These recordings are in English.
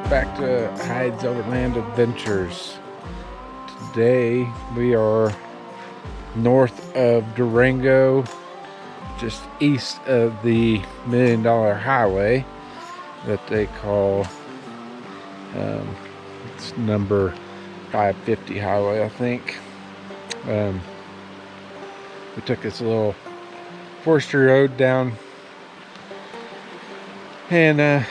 Back to Hyde's Overland Adventures. Today we are north of Durango, just east of the $1 Million Highway that they call it's number 550 highway, I think. We took this little forestry road down, and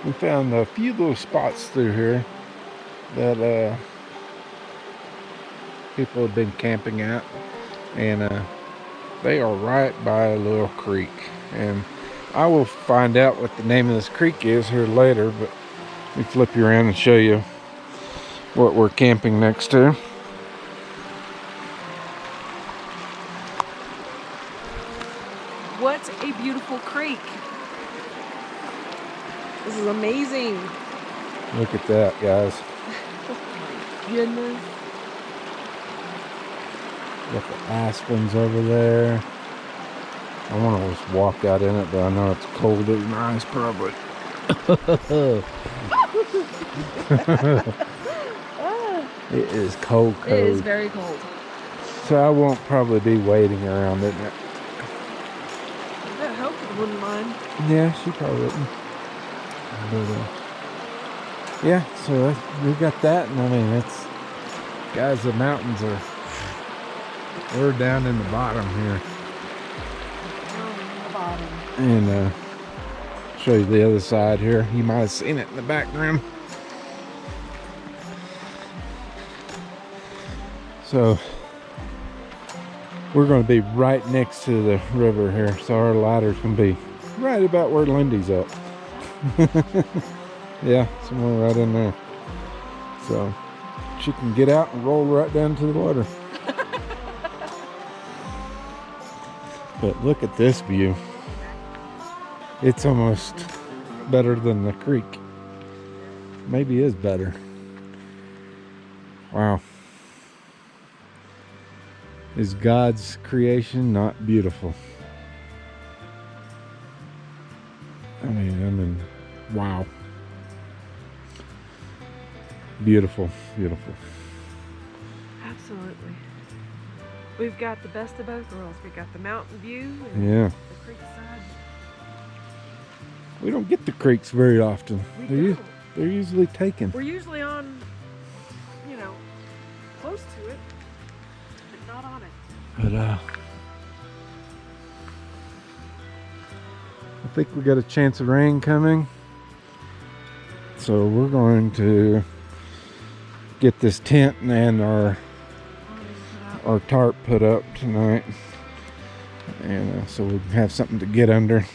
we found a few little spots through here that people have been camping at, and they are right by a little creek. And I will find out what the name of this creek is here later, but let me flip you around and show you what we're camping next to. What a beautiful creek. This is amazing. Look at that, guys. Oh my goodness. Got the aspens over there. I want to just walk out in it, but I know it's cold as nice, probably. It is cold. It is very cold. So I won't probably be waiting around it. I hope you wouldn't mind. Yeah, she probably wouldn't. But, yeah, so we got that, and I mean, it's, guys, the mountains are, we're down in the bottom here. And show you the other side here. You might have seen it in the background. So we're going to be right next to the river here, so our ladder's going to be right about where Lindy's at. Yeah, somewhere right in there. So she can get out and roll right down to the water. But look at this view. It's almost better than the creek. Maybe is better. Wow. Is God's creation not beautiful? I mean, wow. Beautiful, beautiful. Absolutely. We've got the best of both worlds. We've got the mountain view and Yeah. the creek side. We don't get the creeks very often. We don't. They're usually taken. We're usually on, close to it, but not on it. But I think we got a chance of rain coming. So we're going to get this tent and our tarp put up tonight. And so we can have something to get under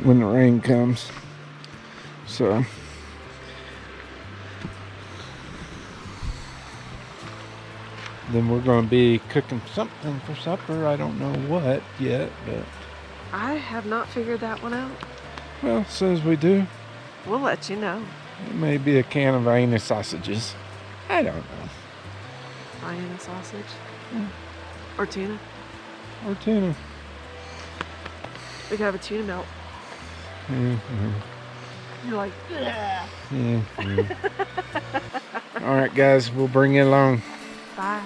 when the rain comes. So then we're going to be cooking something for supper. I don't know what yet, but I have not figured that one out. well, as soon as we do, We'll let you know. it may be a can of Vienna sausages. I don't know. Vienna sausage. Yeah. Or tuna. Or tuna. We could have a tuna melt. Mm-hmm. You're like, yeah. All right, guys, we'll bring you along. Bye.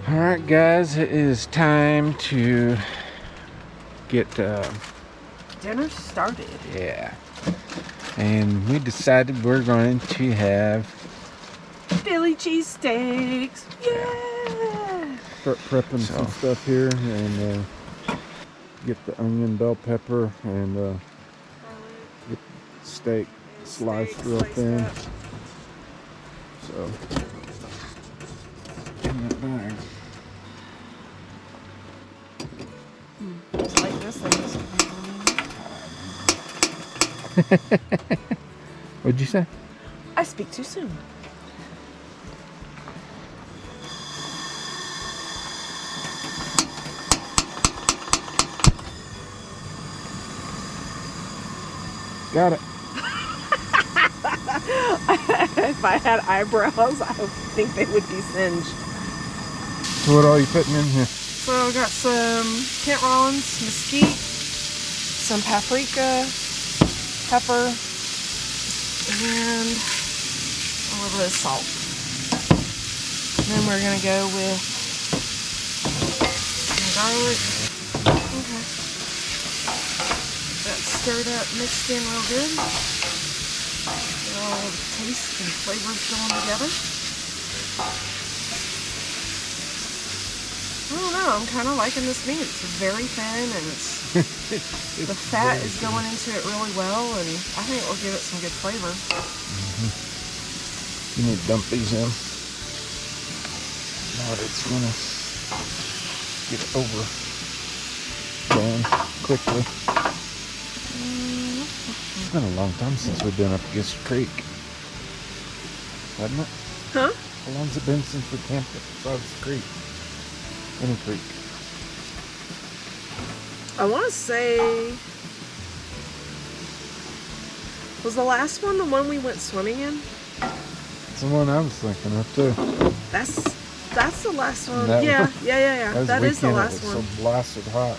Alright guys, it is time to get Dinner started. yeah. And we decided we're going to have Philly cheesesteaks. Yeah. start prepping some stuff here and get the onion bell pepper and get the steak sliced real thin. Up. So in that bag. Just like this thing. What'd you say? I speak too soon. Got it. If I had eyebrows, I would think they would be singed. So what are you putting in here? So I got some Kent Rollins mesquite, some paprika, pepper, and a little bit of salt. And then we're gonna go with some garlic. Okay. That's stirred up, mixed in real good. Get all the taste and flavors going together. I don't know, I'm kind of liking this meat. It's very thin and it's the fat is going into it really well, and I think it will give it some good flavor. You need to dump these in. Now it's gonna get over done quickly. It's been a long time since we've been up against a creek, hasn't it? Huh? How long's it been since we camped up beside the creek? Any creek? I want to say, was the last one the one we went swimming in? It's the one I was thinking of too. That's the last one. That Yeah. was That is the weekend, last it was one. so blasted hot.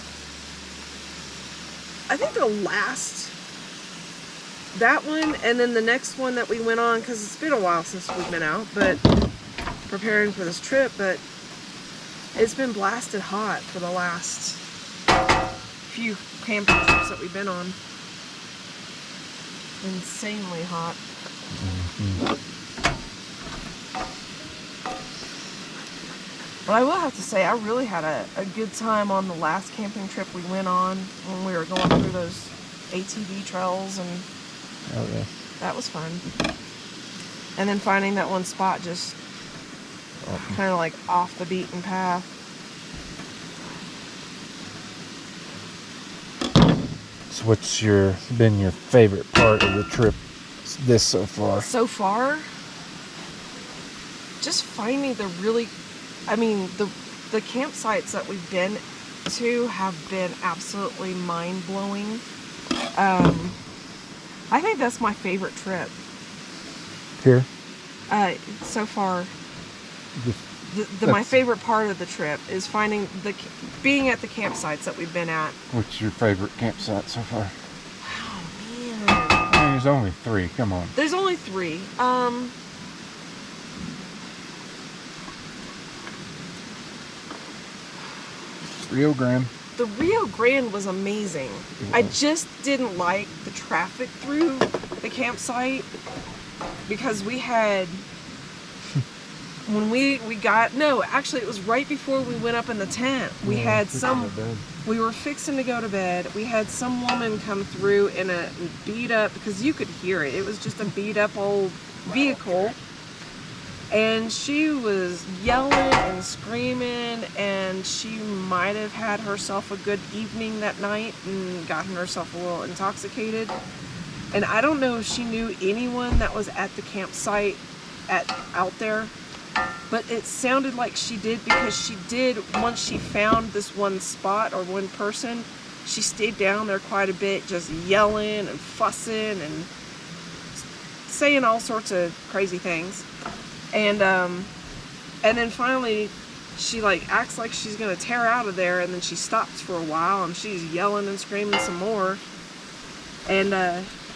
I think that one, and then the next one that we went on, because it's been a while since we've been out, but preparing for this trip, but it's been blasted hot for the last few camping trips that we've been on. Insanely hot. But I will have to say, I really had a good time on the last camping trip we went on when we were going through those ATV trails, and Oh yeah. that was fun. And then finding that one spot just kind of like off the beaten path. So what's been your favorite part of the trip this so far? So far, just finding the campsites that we've been to have been absolutely mind-blowing. I think that's my favorite trip. Here? So far. My favorite part of the trip is being at the campsites that we've been at. What's your favorite campsite so far? Oh man. I mean, there's only 3, come on. There's only 3. Rio Grande. The Rio Grande was amazing. I just didn't like the traffic through the campsite because we had when we got actually it was right before we went up in the tent. We were fixing to go to bed. We had some woman come through in a beat up, because you could hear it. It was just a beat up old vehicle. And she was yelling and screaming, and she might have had herself a good evening that night and gotten herself a little intoxicated. And I don't know if she knew anyone that was at the campsite out there, but it sounded like she did, because she did, once she found this one spot or one person, she stayed down there quite a bit, just yelling and fussing and saying all sorts of crazy things. And then finally she acts like she's gonna tear out of there, and then she stops for a while and she's yelling and screaming some more, and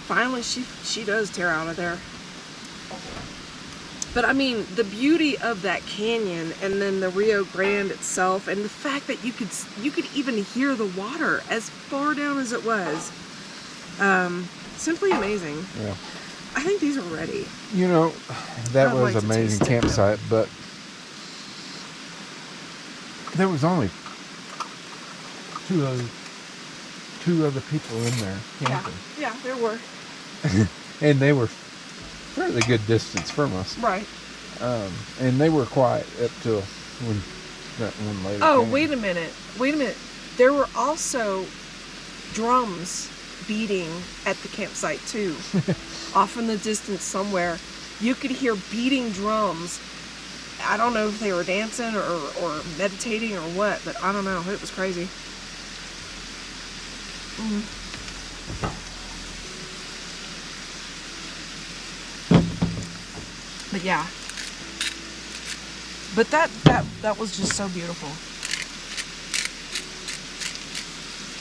finally she does tear out of there. But I mean, the beauty of that canyon and then the Rio Grande itself, and the fact that you could even hear the water as far down as it was, simply amazing. Yeah. I think these are ready. You know, that I'd was like to amazing taste it, campsite, but there was only two other people in there camping. Yeah, there were. And they were fairly good distance from us. Right. And they were quiet up till when that one lady Oh, came. wait a minute. There were also drums beating at the campsite too. Off in the distance somewhere. You could hear beating drums. I don't know if they were dancing or meditating or what, but I don't know. It was crazy. But yeah. But that was just so beautiful.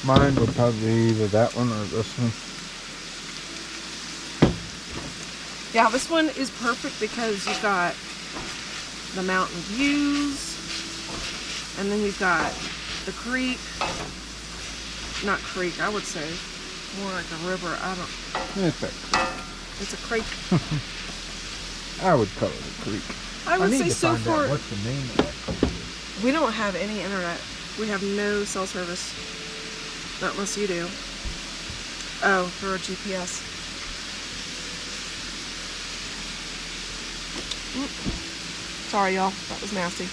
Mine would probably be either that one or this one. Yeah, this one is perfect because you've got the mountain views, and then you've got the creek. Not creek, I would say. More like a river. It's a creek. I would call it a creek. I would say so find out far. what's the name of that. We don't have any internet. We have no cell service. Not unless you do. Oh, for a GPS. Sorry, y'all. That was nasty.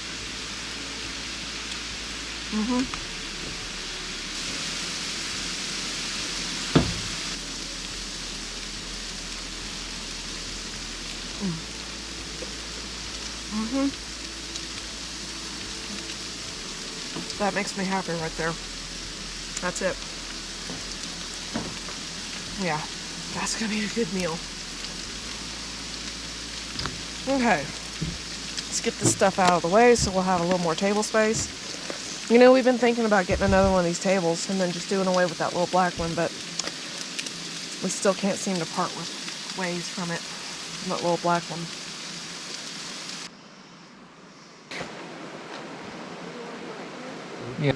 That makes me happy right there. That's it. Yeah, that's gonna be a good meal. Okay, let's get this stuff out of the way so we'll have a little more table space. You know, we've been thinking about getting another one of these tables and then just doing away with that little black one, but we still can't seem to part with ways from it, from that little black one. Yeah.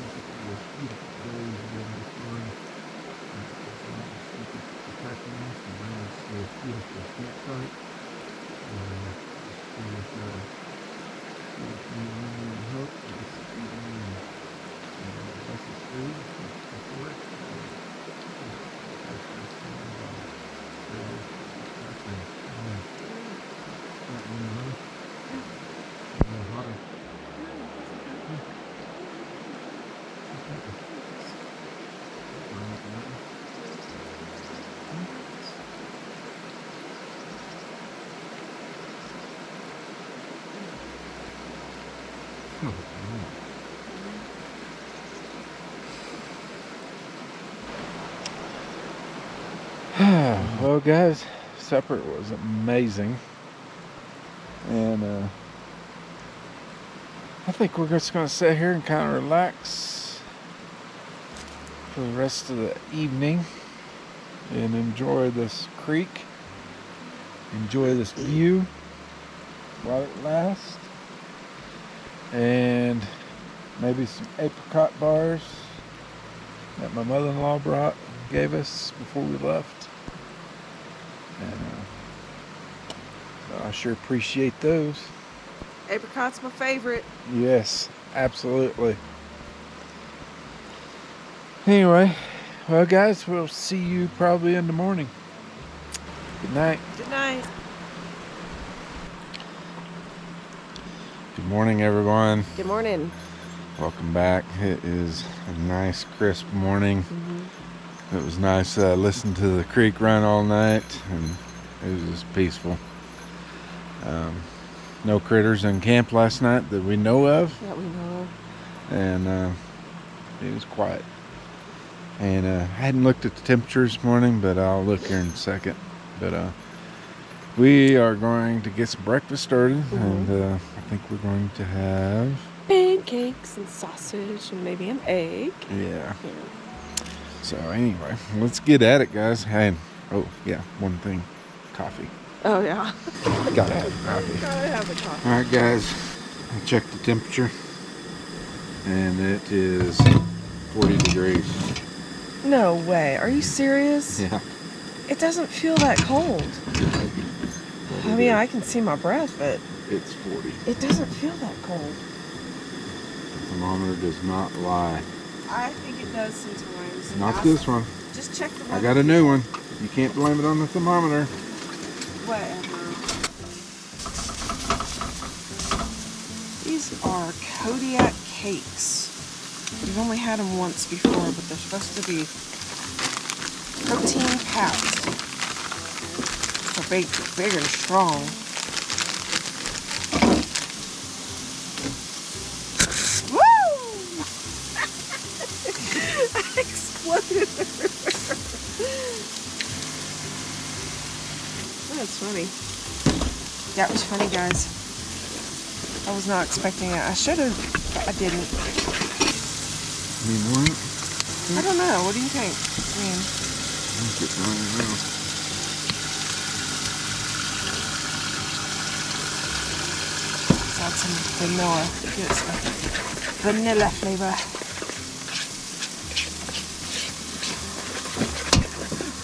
Well, guys, supper was amazing, and I think we're just going to sit here and kind of relax for the rest of the evening and enjoy this creek, enjoy this view while it lasts, and maybe some apricot bars that my mother-in-law gave us before we left, and so I sure appreciate those. Apricot's my favorite. Yes, absolutely. Anyway, well, guys, we'll see you probably in the morning. Good night. Good night. Good morning, everyone. Good morning. Welcome back. It is a nice, crisp morning. It was nice to listen to the creek run all night, and it was just peaceful. No critters in camp last night that we know of. That we know of. And it was quiet. And I hadn't looked at the temperature this morning, but I'll look here in a second. But we are going to get some breakfast started, and I think we're going to have pancakes and sausage and maybe an egg. Yeah. So anyway, let's get at it, guys. And oh yeah, one thing, coffee. Oh yeah. Gotta have coffee. Gotta have a coffee. Alright guys, I checked the temperature and it is 40 degrees. No way. Are you serious? Yeah. It doesn't feel that cold. I mean, I can see my breath, but it's 40. it doesn't feel that cold. The thermometer does not lie. I think it does sometimes. Not this one. Just check the I weather. got a new one. You can't blame it on the thermometer. Whatever. These are Kodiak cakes. We've only had them once before, but they're supposed to be protein packed. They're big and strong. Woo! I exploded everywhere. That's funny. That was funny, guys. I was not expecting it. I should have, but I didn't. Need more? I don't know. What do you think? I mean, I think it's running now. let's add some vanilla. Get some vanilla flavor.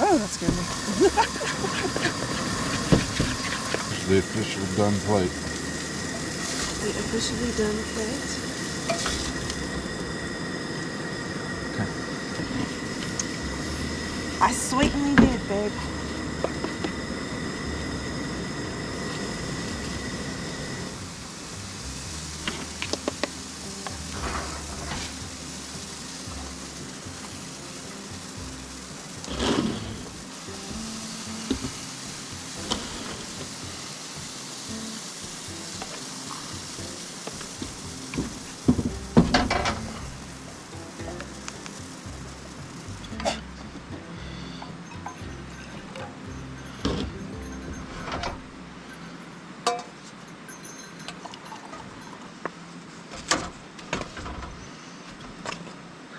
Oh, that's good. The official done plate. The officially done plate. Okay. I certainly did, babe.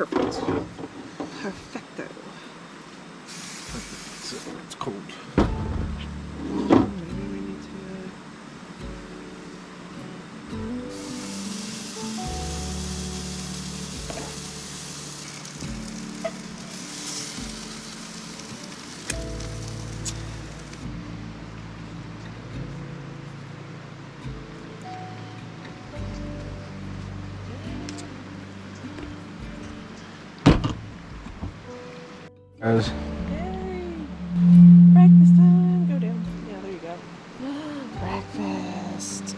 Perfect. Perfecto. So it's cold. Maybe we need to. Guys, Yay! Breakfast time. Go down. Yeah, there you go. Breakfast.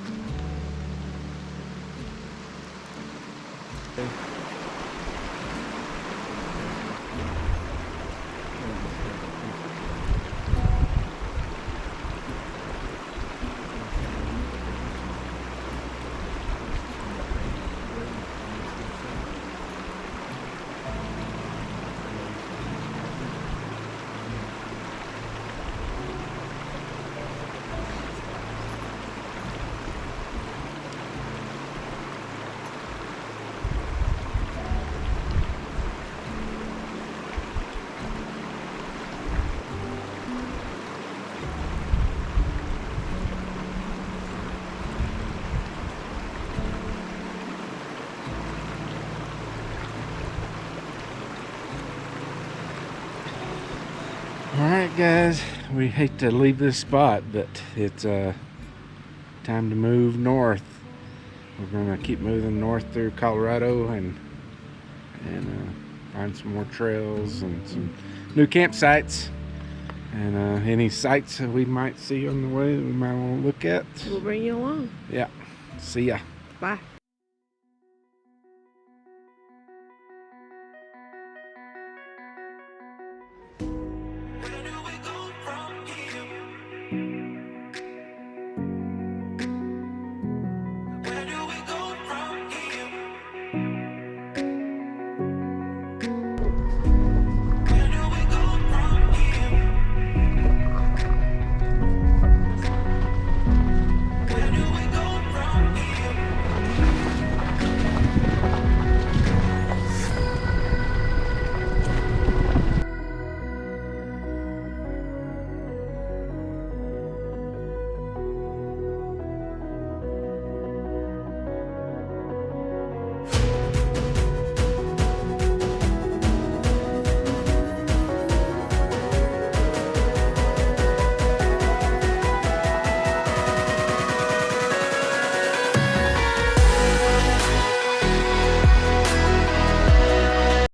alright guys, we hate to leave this spot, but it's time to move north. We're gonna keep moving north through Colorado and find some more trails and some new campsites and any sights that we might see on the way that we might want to look at. We'll bring you along. Yeah, see ya. Bye.